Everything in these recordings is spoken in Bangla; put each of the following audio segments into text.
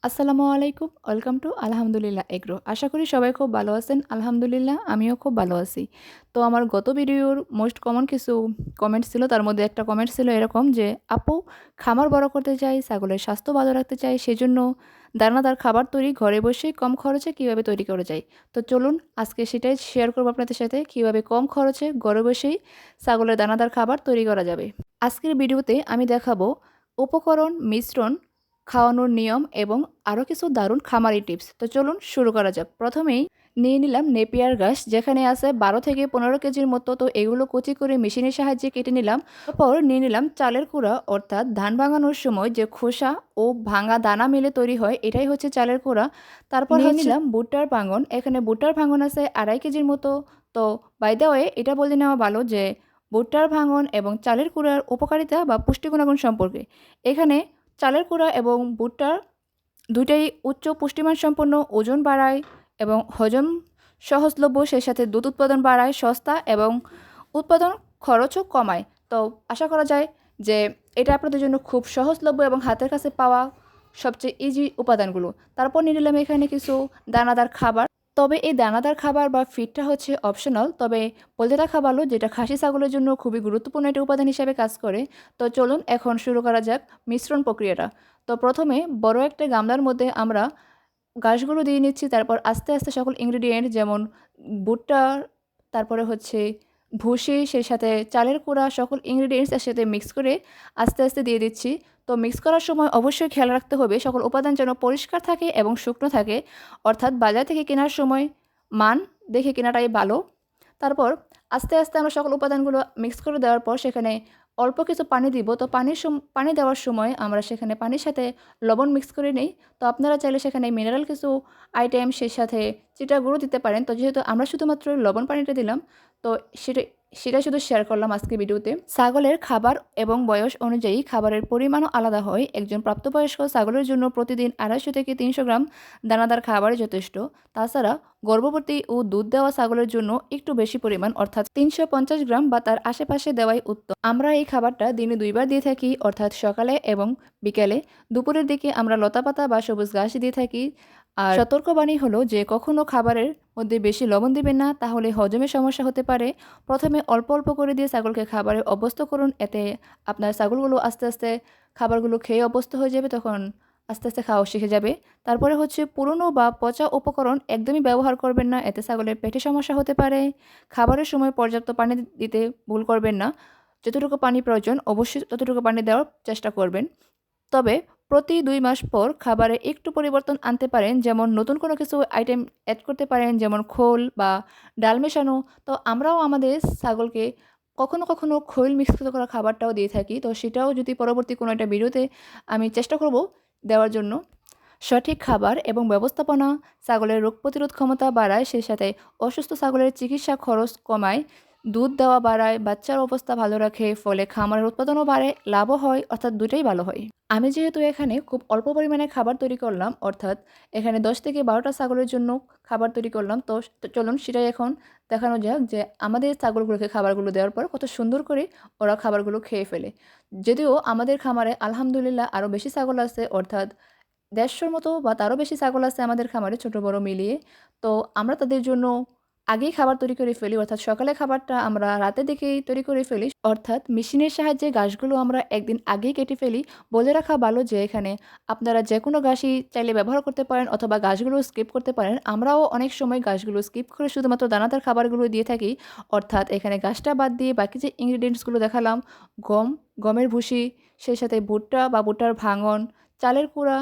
আসসালামু আলাইকুম। ওয়েলকাম টু আলহামদুলিল্লাহ এগ্রো। আশা করি সবাই খুব ভালো আছেন। আলহামদুলিল্লাহ আমিও খুব ভালো আছি। তো আমার গত ভিডিওর মোস্ট কমন কিছু কমেন্টস ছিল। তার মধ্যে একটা কমেন্ট ছিল এরকম যে, "আপু, খামার বড় করতে চাই, ছাগলের স্বাস্থ্য ভালো রাখতে চাই। সেজন্য দানাদার খাবার তৈরি ঘরে বসেই কম খরচে কিভাবে তৈরি করা যায়?" তো চলুন আজকে সেটাই শেয়ার করব আপনাদের সাথে কিভাবে কম খরচে ঘরে বসেই ছাগলের দানাদার খাবার তৈরি করা যাবে। আজকের ভিডিওতে আমি দেখাবো উপকরণ, মিশ্রণ, খাওয়ানোর নিয়ম এবং আরও কিছু দারুণ খামারি টিপস। তো চলুন শুরু করা যাক। প্রথমেই নিয়ে নিলাম নেপিয়ার ঘাস, যেখানে আছে ১২ থেকে ১৫ কেজির মতো। তো এগুলো কুচি করে মেশিনের সাহায্যে কেটে নিলাম। তারপর নিয়ে নিলাম চালের কুড়া, অর্থাৎ ধান ভাঙানোর সময় যে খোসা ও ভাঙা দানা মিলে তৈরি হয়, এটাই হচ্ছে চালের কুড়া। তারপর নিয়ে নিলাম ভুট্টার ভাঙন। এখানে ভুট্টার ভাঙন আছে ২.৫ কেজির মতো। তো বাই দ্য ওয়ে, এটা বলে নেওয়া ভালো যে ভুট্টার ভাঙন এবং চালের কুড়ার উপকারিতা বা পুষ্টি গুণাগুণ সম্পর্কে। এখানে চালের কুড়া এবং ভুট্টার দুইটাই উচ্চ পুষ্টিমান সম্পন্ন, ওজন বাড়ায় এবং হজম সহজলভ্য, সেই সাথে দুধ উৎপাদন বাড়ায়, সস্তা এবং উৎপাদন খরচও কমায়। তো আশা করা যায় যে এটা আপনাদের জন্য খুব সহজলভ্য এবং হাতের কাছে পাওয়া সবচেয়ে ইজি উপাদানগুলো। তারপর নিয়ে নিলাম এখানে কিছু দানাদার খাবার। তবে এই দানাদার খাবার বা ফিডটা হচ্ছে অপশনাল। তবে বলতে রাখা ভালো যেটা খাসি ছাগলের জন্য খুবই গুরুত্বপূর্ণ একটা উপাদান হিসেবে কাজ করে। তো চলুন এখন শুরু করা যাক মিশ্রণ প্রক্রিয়াটা। তো প্রথমে বড় একটা গামলার মধ্যে আমরা ঘাসগুলো দিয়ে নিচ্ছি। তারপর আস্তে আস্তে সকল ইনগ্রিডিয়েন্ট যেমন ভুট্টা, তারপরে হচ্ছে ভুসি, সেই সাথে চালের কুড়া, সকল ইনগ্রিডিয়েন্টস একসাথে মিক্স করে আস্তে আস্তে দিয়ে দিচ্ছি। তো মিক্স করার সময় অবশ্যই খেয়াল রাখতে হবে সকল উপাদান যেন পরিষ্কার থাকে এবং শুকনো থাকে, অর্থাৎ বাজার থেকে কেনার সময় মান দেখে কেনাটাই ভালো। তারপর আস্তে আস্তে আমরা সকল উপাদানগুলো মিক্স করে দেওয়ার পর সেখানে অল্প কিছু পানি দিব। তো পানি দেওয়ার সময় আমরা সেখানে পানির সাথে লবণ মিক্স করে নেই। তো আপনারা চাইলে সেখানে মিনারেল কিছু আইটেম, সেই সাথে চিটা গুঁড়ো দিতে পারেন। তো যেহেতু আমরা শুধুমাত্র লবণ পানিটা দিলাম, তো সেটাই শুধু শেয়ার করলাম আজকের ভিডিওতে। ছাগলের খাবার এবং বয়স অনুযায়ী খাবারের পরিমাণও আলাদা হয়। একজন প্রাপ্তবয়স্ক ছাগলের জন্য প্রতিদিন ২৫০ থেকে ৩০০ গ্রাম দানাদার খাবারই যথেষ্ট। তাছাড়া গর্ভবতী ও দুধ দেওয়া ছাগলের জন্য একটু বেশি পরিমাণ, অর্থাৎ ৩৫০ গ্রাম বা তার আশেপাশে দেওয়াই উত্তম। আমরা এই খাবারটা দিনে ২ বার দিয়ে থাকি, অর্থাৎ সকালে এবং বিকেলে। দুপুরের দিকে আমরা লতাপাতা বা সবুজ ঘাস দিয়ে থাকি। আর সতর্কবাণী হলো যে কখনো খাবারের মধ্যে বেশি লবণ দিবেন না, তাহলে হজমের সমস্যা হতে পারে। প্রথমে অল্প অল্প করে দিয়ে ছাগলকে খাবারে অভ্যস্ত করুন। এতে আপনার ছাগলগুলো আস্তে আস্তে খাবারগুলো খেয়ে অভ্যস্ত হয়ে যাবে, তখন আস্তে আস্তে খাওয়া শিখে যাবে। তারপরে হচ্ছে পুরনো বা পচা উপকরণ একদমই ব্যবহার করবেন না, এতে ছাগলের পেটে সমস্যা হতে পারে। খাবারের সময় পর্যাপ্ত পানি দিতে ভুল করবেন না। যতটুকু পানি প্রয়োজন অবশ্যই ততটুকু পানি দেওয়ার চেষ্টা করবেন। তবে প্রতি ২ মাস পর খাবারে একটু পরিবর্তন আনতে পারেন, যেমন নতুন কোনো কিছু আইটেম অ্যাড করতে পারেন, যেমন খোল বা ডাল মেশানো। তো আমরাও আমাদের ছাগলকে কখনো কখনো খৈল মিক্স করা খাবারটাও দিয়ে থাকি। তো সেটাও যদি পরবর্তী কোনো একটা ভিডিওতে আমি চেষ্টা করব দেওয়ার জন্য। সঠিক খাবার এবং ব্যবস্থাপনা ছাগলের রোগ প্রতিরোধ ক্ষমতা বাড়ায়, সেই সাথে অসুস্থ ছাগলের চিকিৎসা খরচ কমায়, দুধ দেওয়া বাড়ায়, বাচ্চার অবস্থা ভালো রাখে, ফলে খামারের উৎপাদনও বাড়ে, লাভও হয়, অর্থাৎ দুটোই ভালো হয়। আমি যেহেতু এখানে খুব অল্প পরিমাণে খাবার তৈরি করলাম, অর্থাৎ এখানে ১০ থেকে ১২টা ছাগলের জন্য খাবার তৈরি করলাম। তো চলুন সেটাই এখন দেখানো যাক যে আমাদের ছাগলগুলোকে খাবারগুলো দেওয়ার পর কত সুন্দর করে ওরা খাবারগুলো খেয়ে ফেলে। যদিও আমাদের খামারে আলহামদুলিল্লাহ আরও বেশি ছাগল আছে, অর্থাৎ ১৫০ মতো বা তারও বেশি ছাগল আছে আমাদের খামারে, ছোট বড় মিলিয়ে। তো আমরা তাদের জন্য আগেই খাবার তৈরি করে ফেলি, অর্থাৎ সকালে খাবারটা আমরা রাতের দিকেই তৈরি করে ফেলি। অর্থাৎ মেশিনের সাহায্যে ঘাসগুলো আমরা একদিন আগেই কেটে ফেলি। বলে রাখা ভালো যে এখানে আপনারা যেকোনো ঘাসই চাইলে ব্যবহার করতে পারেন অথবা ঘাসগুলো স্কিপ করতে পারেন। আমরাও অনেক সময় ঘাসগুলো স্কিপ করে শুধুমাত্র দানাদার খাবারগুলো দিয়ে থাকি। অর্থাৎ এখানে ঘাসটা বাদ দিয়ে বাকি যে ইনগ্রিডিয়েন্টসগুলো দেখালাম, গম, গমের ভুসি, সেই সাথে ভুট্টা বা ভুট্টার ভাঙন, চালের কুড়া,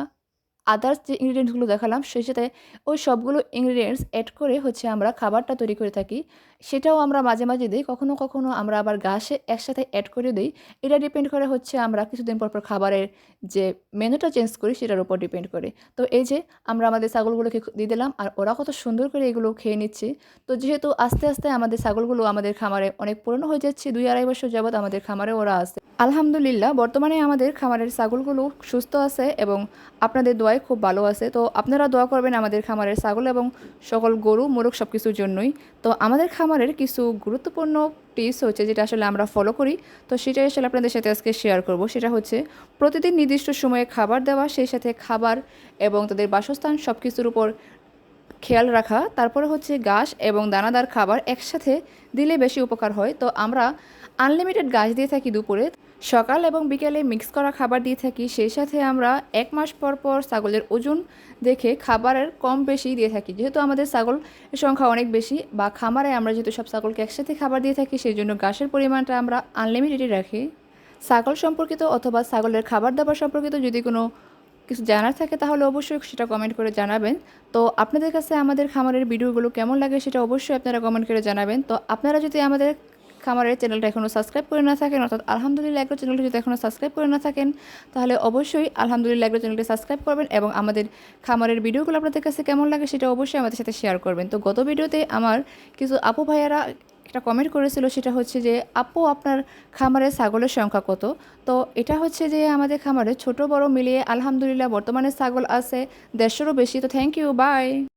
আদার্স যে ইনগ্রিডিয়েন্টসগুলো দেখালাম সেই সাথে ওই সবগুলো ইনগ্রিডিয়েন্টস এড করে হচ্ছে আমরা খাবারটা তৈরি করে থাকি। সেটাও আমরা মাঝে মাঝে দিই, কখনো কখনো আমরা আবার ঘাসে একসাথে অ্যাড করে দিই। এটা ডিপেন্ড করে হচ্ছে আমরা কিছুদিন পর পর খাবারের যে মেনুটা চেঞ্জ করি সেটার উপর ডিপেন্ড করে। তো এই যে আমরা আমাদের ছাগলগুলোকে দিয়ে দিলাম আর ওরা কত সুন্দর করে এগুলো খেয়ে নিচ্ছে। তো যেহেতু আস্তে আস্তে আমাদের ছাগলগুলো আমাদের খামারে অনেক পুরনো হয়ে যাচ্ছে, ২-২.৫ বছর যাবৎ আমাদের খামারে ওরা আছে। আলহামদুলিল্লাহ বর্তমানে আমাদের খামারের ছাগলগুলো সুস্থ আছে এবং আপনাদের দোয়ায় সবাই খুব ভালো আছে। তো আপনারা দোয়া করবেন আমাদের খামারের ছাগল এবং সকল গরু মোরগ সব কিছুর জন্যই। তো আমাদের খামারের কিছু গুরুত্বপূর্ণ টিপস হচ্ছে যেটা আসলে আমরা ফলো করি, তো সেটাই আসলে আপনাদের সাথে আজকে শেয়ার করব। সেটা হচ্ছে প্রতিদিন নির্দিষ্ট সময়ে খাবার দেওয়া, সেই সাথে খাবার এবং তাদের বাসস্থান সব কিছুর উপর খেয়াল রাখা। তারপরে হচ্ছে ঘাস এবং দানাদার খাবার একসাথে দিলে বেশি উপকার হয়। তো আমরা আনলিমিটেড ঘাস দিয়ে থাকি দুপুরে, সকাল এবং বিকেলে মিক্স করা খাবার দিয়ে থাকি। সেই সাথে আমরা 1 মাস পর পর ছাগলের ওজন দেখে খাবারের কম বেশি দিয়ে থাকি, যেহেতু আমাদের ছাগল সংখ্যা অনেক বেশি বা খামারে আমরা যেহেতু সব ছাগলকে একসাথে খাবার দিয়ে থাকি, সেই জন্য ঘাসের পরিমাণটা আমরা আনলিমিটেডই রাখি। ছাগল সম্পর্কিত অথবা ছাগলের খাবার দাবার সম্পর্কিত যদি কোনো কিছু জানার থাকে তাহলে অবশ্যই সেটা কমেন্ট করে জানাবেন। তো আপনাদের কাছে আমাদের খামারের ভিডিওগুলো কেমন লাগে সেটা অবশ্যই আপনারা কমেন্ট করে জানাবেন। তো আপনারা যদি আমাদের খামারের চ্যানেলটা এখনও সাবস্ক্রাইব করে না থাকেন, অর্থাৎ আলহামদুলিল্লাহ এগ্রো চ্যানেলটি যদি এখনও সাবস্ক্রাইব করে না থাকেন, তাহলে অবশ্যই আলহামদুলিল্লাহ এগ্রো চ্যানেলটি সাবস্ক্রাইব করবেন এবং আমাদের খামারের ভিডিওগুলো আপনাদের কাছে কেমন লাগে সেটা অবশ্যই আমাদের সাথে শেয়ার করবেন। তো গত ভিডিওতে আমার কিছু আপু ভাইয়ারা একটা কমেন্ট করেছিল, সেটা হচ্ছে যে আপু আপনার খামারে ছাগলের সংখ্যা কত। তো এটা হচ্ছে যে আমাদের খামারে ছোট বড় মিলিয়ে আলহামদুলিল্লাহ বর্তমানে ছাগল আছে 150-রও বেশি। তো থ্যাংক ইউ, বাই।